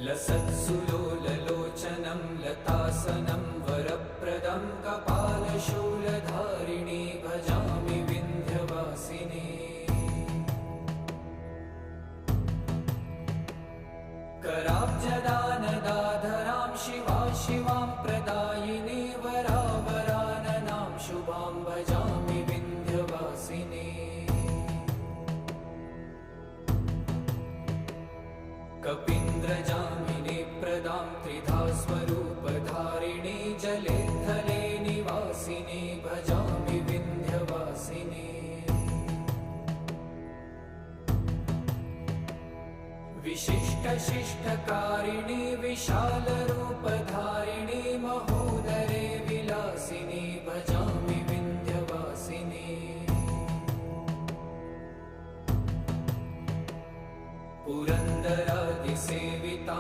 लसत्सुलोललोचनं लतासनं वरप्रदं कपालशूलधारिणी भजामि विन्ध्यवासिनी। कराब्जदानदाधरां शिवा शिवां प्रदायिनी वरावराननां शुभां भजामि विन्ध्यवासिनी। कपीन्द्रजामिनी प्रदां त्रिधा स्वरूपधारिणी जले थले निवासिनी भजामि विन्ध्यवासिनी। विशिष्टशिष्टकारिणी विशालरूपधारिणी महोदरे विलासिनी भजामि विन्ध्यवासिनी। पुरन्दरादिसेविता